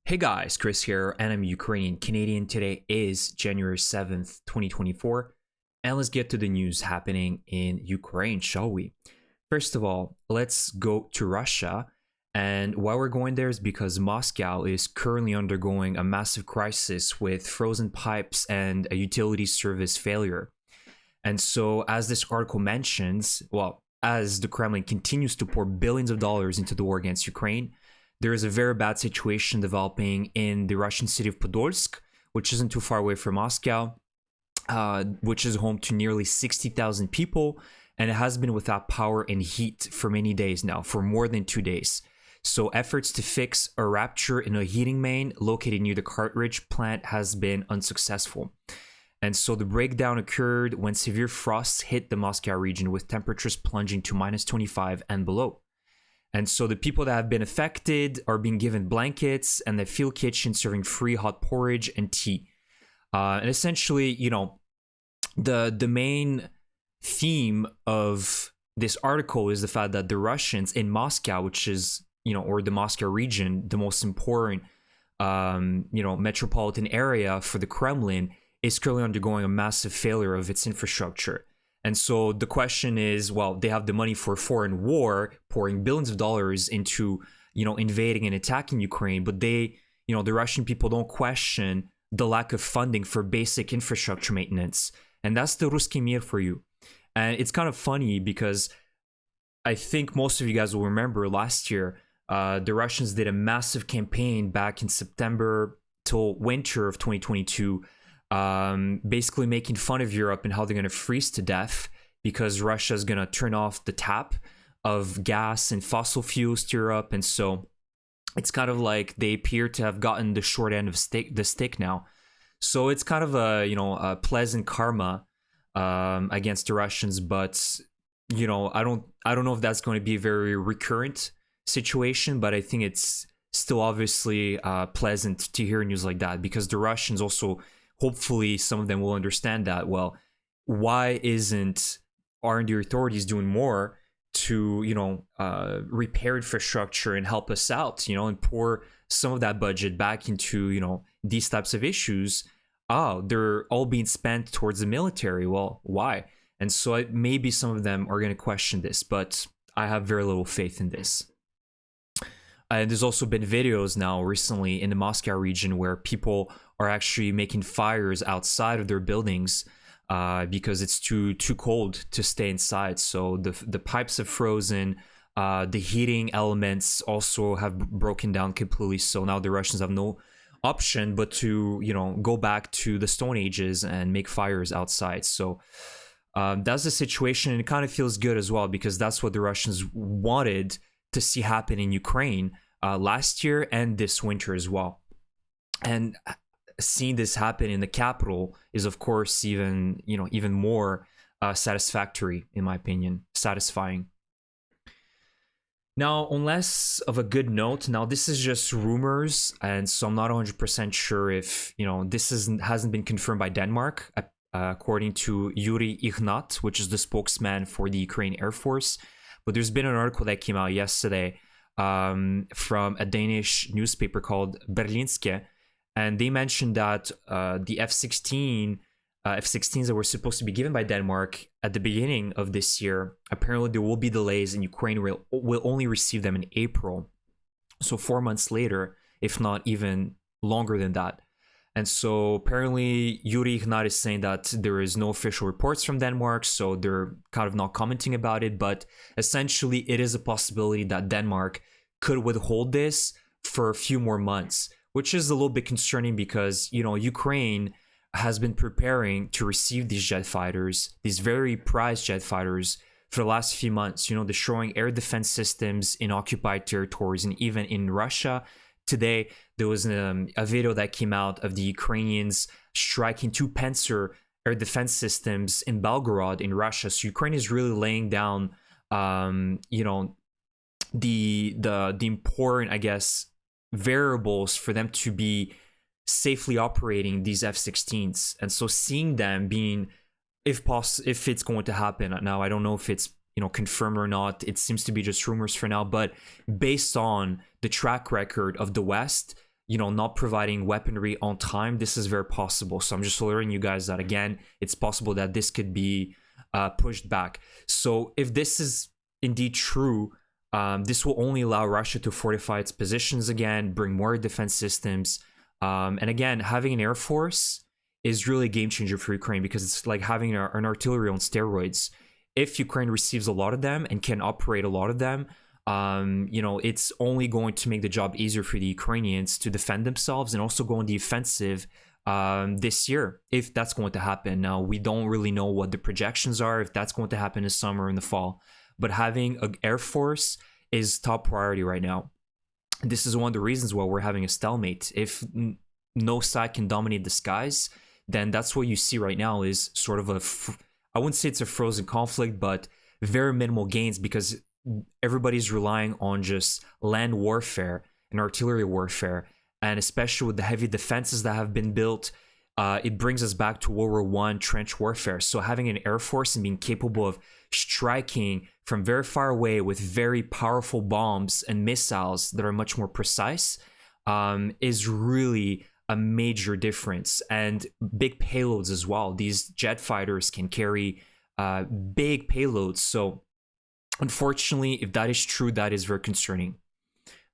Hey guys, Chris here, and I'm Ukrainian Canadian. Today is January 7th, 2024, and let's get to the news happening in Ukraine, shall we? First of all, let's go to Russia, and why we're going there is because Moscow is currently undergoing a massive crisis with frozen pipes and a utility service failure. And so, as this article mentions, as the Kremlin continues to pour billions of dollars into the war against Ukraine, there is a very bad situation developing in the Russian city of Podolsk, which isn't too far away from Moscow, which is home to nearly 60,000 people, and it has been without power and heat for many days now, for more than 2 days. So efforts to fix a rupture in a heating main located near the cartridge plant has been unsuccessful. And so the breakdown occurred when severe frosts hit the Moscow region, with temperatures plunging to minus 25 and below. And so the people that have been affected are being given blankets and the field kitchen serving free hot porridge and tea. And essentially, the main theme of this article is the fact that the Russians in Moscow, which is, or the Moscow region, the most important, metropolitan area for the Kremlin, is currently undergoing a massive failure of its infrastructure. And so the question is, they have the money for a foreign war, pouring billions of dollars into, invading and attacking Ukraine, but the Russian people don't question the lack of funding for basic infrastructure maintenance. And that's the Ruski Mir for you. And it's kind of funny because I think most of you guys will remember last year, the Russians did a massive campaign back in September till winter of 2022, basically making fun of Europe and how they're going to freeze to death because Russia is going to turn off the tap of gas and fossil fuels to Europe. And so it's kind of like they appear to have gotten the short end of the stick now. So it's kind of a pleasant karma against the Russians, but I don't know if that's going to be a very recurrent situation, but I think it's still obviously pleasant to hear news like that, because the Russians also, hopefully some of them will understand that, why aren't the authorities doing more to, repair infrastructure and help us out, and pour some of that budget back into, these types of issues? They're all being spent towards the military. Well, why? And so maybe some of them are going to question this, but I have very little faith in this. And there's also been videos now recently in the Moscow region where people are actually making fires outside of their buildings because it's too cold to stay inside. So the pipes have frozen. The heating elements also have broken down completely. So now the Russians have no option but to go back to the Stone Ages and make fires outside. So that's the situation, and it kind of feels good as well, because that's what the Russians wanted to see happen in Ukraine last year and this winter as well. And seeing this happen in the capital is, of course, even more satisfactory, in my opinion, satisfying. Now, on less of a good note, now this is just rumors, and so I'm not 100% sure if this hasn't been confirmed by Denmark, according to Yuri Ignat, which is the spokesman for the Ukraine Air Force. But there's been an article that came out yesterday from a Danish newspaper called Berlingske, and they mentioned that the F-16s that were supposed to be given by Denmark at the beginning of this year, apparently there will be delays, and Ukraine will only receive them in April. So 4 months later, if not even longer than that. And so apparently Yuri Ignat is saying that there is no official reports from Denmark, so they're kind of not commenting about it. But essentially, it is a possibility that Denmark could withhold this for a few more months, which is a little bit concerning because, Ukraine has been preparing to receive these jet fighters, these very prized jet fighters, for the last few months, destroying air defense systems in occupied territories and even in Russia. Today, there was a video that came out of the Ukrainians striking 2 Panzer air defense systems in Belgorod in Russia. So Ukraine is really laying down, the important, I guess, variables for them to be safely operating these F-16s. And so seeing them being, if it's going to happen now, I don't know if it's confirmed or not. It seems to be just rumors for now, but based on the track record of the West, not providing weaponry on time, this is very possible. So I'm just alerting you guys that, again, it's possible that this could be pushed back. So if this is indeed true, this will only allow Russia to fortify its positions again, bring more defense systems. And again, having an air force is really a game changer for Ukraine, because it's like having an artillery on steroids. If Ukraine receives a lot of them and can operate a lot of them, it's only going to make the job easier for the Ukrainians to defend themselves and also go on the offensive this year, if that's going to happen. Now, we don't really know what the projections are, if that's going to happen in summer or in the fall, but having an air force is top priority right now. This is one of the reasons why we're having a stalemate. If no side can dominate the skies, then that's what you see right now is sort of I wouldn't say it's a frozen conflict, but very minimal gains, because everybody's relying on just land warfare and artillery warfare. And especially with the heavy defenses that have been built, it brings us back to World War I trench warfare. So having an air force and being capable of striking from very far away with very powerful bombs and missiles that are much more precise is really a major difference. And big payloads as well. These jet fighters can carry big payloads. So unfortunately, if that is true, that is very concerning.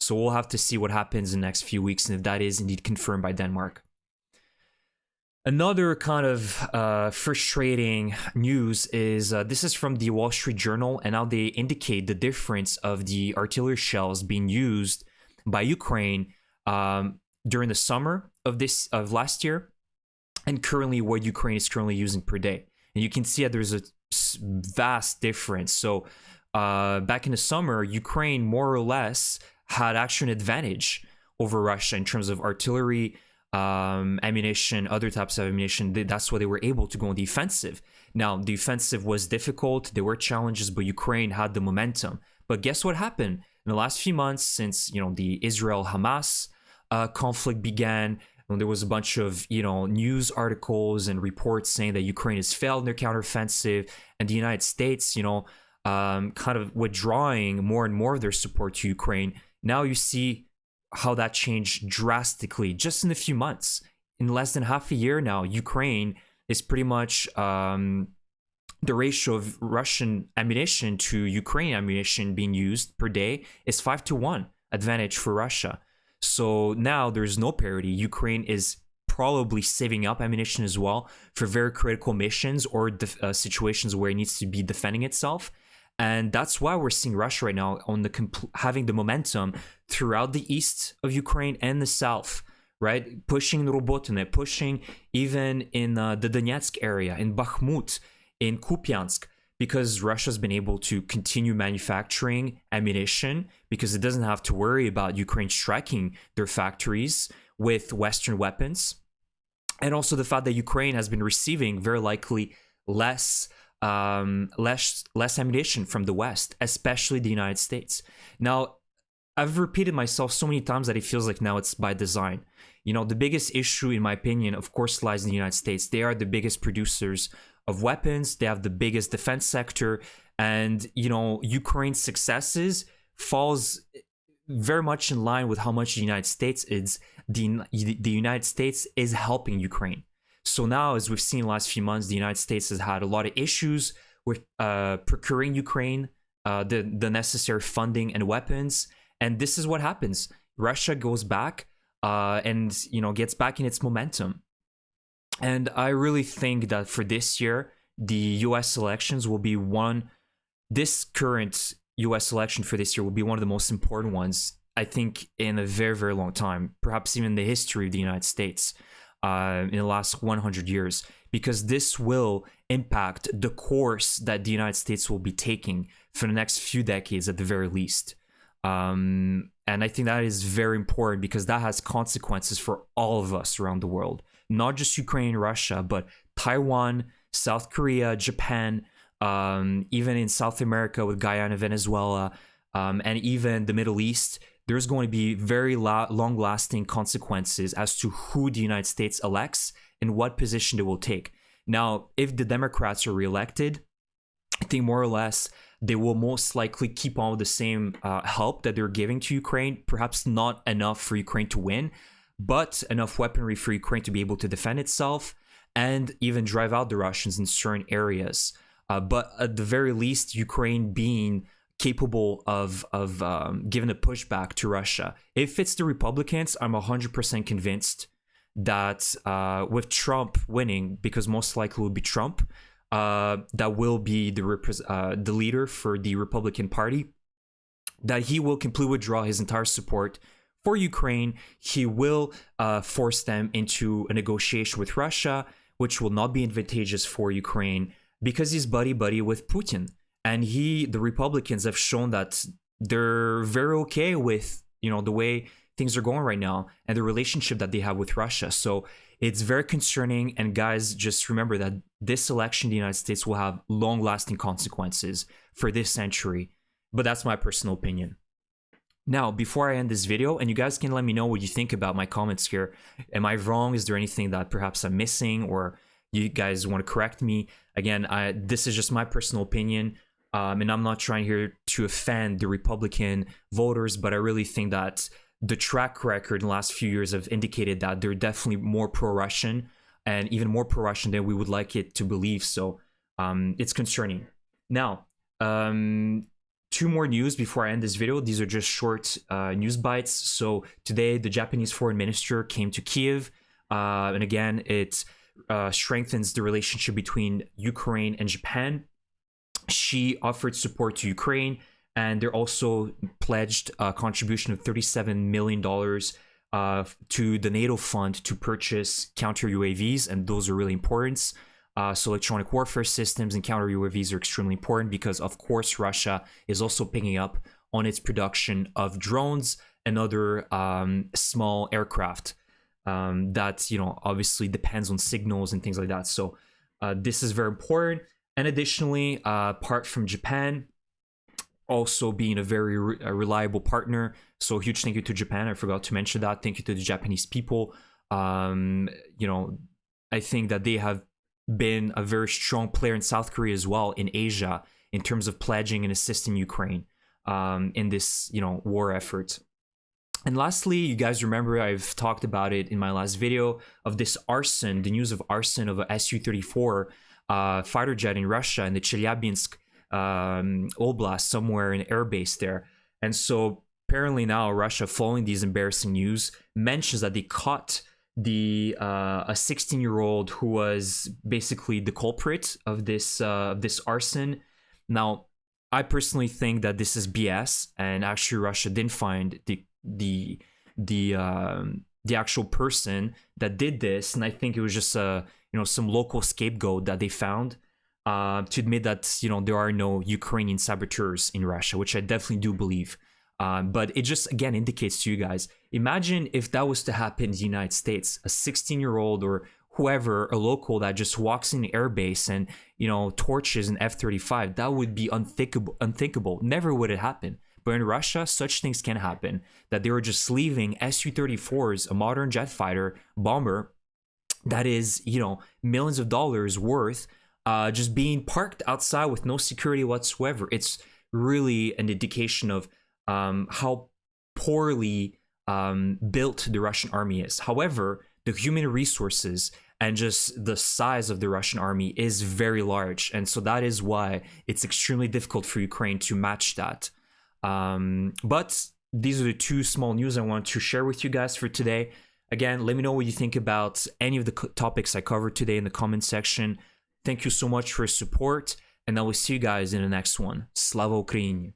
So we'll have to see what happens in the next few weeks and if that is indeed confirmed by Denmark. Another kind of frustrating news is this is from the Wall Street Journal, and now they indicate the difference of the artillery shells being used by Ukraine during the summer of last year, and currently what Ukraine is currently using per day. And you can see that there's a vast difference. So back in the summer, Ukraine more or less had actually an advantage over Russia in terms of artillery, ammunition, other types of ammunition. That's why they were able to go on the offensive. Now, the offensive was difficult. There were challenges, but Ukraine had the momentum. But guess what happened? In the last few months, since the Israel-Hamas conflict began, there was a bunch of news articles and reports saying that Ukraine has failed in their counteroffensive, and the United States, kind of withdrawing more and more of their support to Ukraine. Now you see how that changed drastically just in a few months. In less than half a year now, Ukraine is pretty much the ratio of Russian ammunition to Ukrainian ammunition being used per day is 5-1 advantage for Russia. So now there's no parity. Ukraine is probably saving up ammunition as well for very critical missions or situations where it needs to be defending itself. And that's why we're seeing Russia right now on having the momentum throughout the east of Ukraine and the south, right? Pushing Robotyne, pushing even in the Donetsk area, in Bakhmut, in Kupiansk, because Russia's been able to continue manufacturing ammunition because it doesn't have to worry about Ukraine striking their factories with Western weapons. And also the fact that Ukraine has been receiving very likely less ammunition from the West, especially the United States. Now, I've repeated myself so many times that it feels like now it's by design. The biggest issue, in my opinion, of course, lies in the United States. They are the biggest producers of weapons. They have the biggest defense sector. And, Ukraine's successes falls very much in line with how much the United States is. The United States is helping Ukraine. So now, as we've seen in the last few months, the United States has had a lot of issues with procuring Ukraine the necessary funding and weapons. And this is what happens. Russia goes back and gets back in its momentum. And I really think that for this year, the U.S. elections will be this current U.S. election for this year will be one of the most important ones, I think, in a very, very long time, perhaps even in the history of the United States. In the last 100 years, because this will impact the course that the United States will be taking for the next few decades at the very least. And I think that is very important because that has consequences for all of us around the world, not just Ukraine and Russia, but Taiwan, South Korea, Japan, even in South America with Guyana, Venezuela, and even the Middle East. There's going to be very long-lasting consequences as to who the United States elects and what position they will take. Now, if the Democrats are reelected, I think more or less they will most likely keep on with the same help that they're giving to Ukraine. Perhaps not enough for Ukraine to win, but enough weaponry for Ukraine to be able to defend itself and even drive out the Russians in certain areas. But at the very least, Ukraine being capable of giving a pushback to Russia. If it's the Republicans, I'm 100% convinced that with Trump winning, because most likely will be Trump, that will be the leader for the Republican Party, that he will completely withdraw his entire support for Ukraine. He will force them into a negotiation with Russia, which will not be advantageous for Ukraine because he's buddy-buddy with Putin. And the Republicans have shown that they're very okay with, the way things are going right now and the relationship that they have with Russia. So it's very concerning. And guys, just remember that this election in the United States will have long-lasting consequences for this century. But that's my personal opinion. Now, before I end this video, and you guys can let me know what you think about my comments here. Am I wrong? Is there anything that perhaps I'm missing, or you guys want to correct me? Again, this is just my personal opinion. And I'm not trying here to offend the Republican voters, but I really think that the track record in the last few years have indicated that they're definitely more pro-Russian, and even more pro-Russian than we would like it to believe. So it's concerning. Now, two more news before I end this video. These are just short news bites. So today, the Japanese foreign minister came to Kiev. And again, it strengthens the relationship between Ukraine and Japan. She offered support to Ukraine, and they're also pledged a contribution of $37 million to the NATO fund to purchase counter UAVs, and those are really important. So electronic warfare systems and counter UAVs are extremely important because, of course, Russia is also picking up on its production of drones and other small aircraft that, obviously depends on signals and things like that. So this is very important. And additionally, apart from Japan also being a very reliable partner, so huge thank you to Japan. I forgot to mention that. Thank you to the Japanese people. I think that they have been a very strong player in South Korea as well, in Asia, in terms of pledging and assisting Ukraine in this, war effort. And lastly, you guys remember I've talked about it in my last video of this arson, the news of arson of a Su-34 fighter jet in Russia, in the Chelyabinsk Oblast, somewhere in an airbase there. And so apparently now Russia, following these embarrassing news, mentions that they caught a 16-year-old who was basically the culprit of this arson. Now, I personally think that this is BS, and actually Russia didn't find the actual person that did this, and I think it was just some local scapegoat that they found to admit that there are no Ukrainian saboteurs in Russia, which I definitely do believe. But it just, again, indicates to you guys, imagine if that was to happen in the United States, a 16-year-old or whoever, a local that just walks in the airbase and, torches an F-35. That would be unthinkable. Never would it happen. But in Russia, such things can happen, that they were just leaving Su-34s, a modern jet fighter bomber that is, millions of dollars worth, just being parked outside with no security whatsoever. It's really an indication of how poorly built the Russian army is. However, the human resources and just the size of the Russian army is very large. And so that is why it's extremely difficult for Ukraine to match that. But these are the two small news I want to share with you guys for today. Again, let me know what you think about any of the topics I covered today in the comment section. Thank you so much for your support, and I will see you guys in the next one. Slava Ukraini!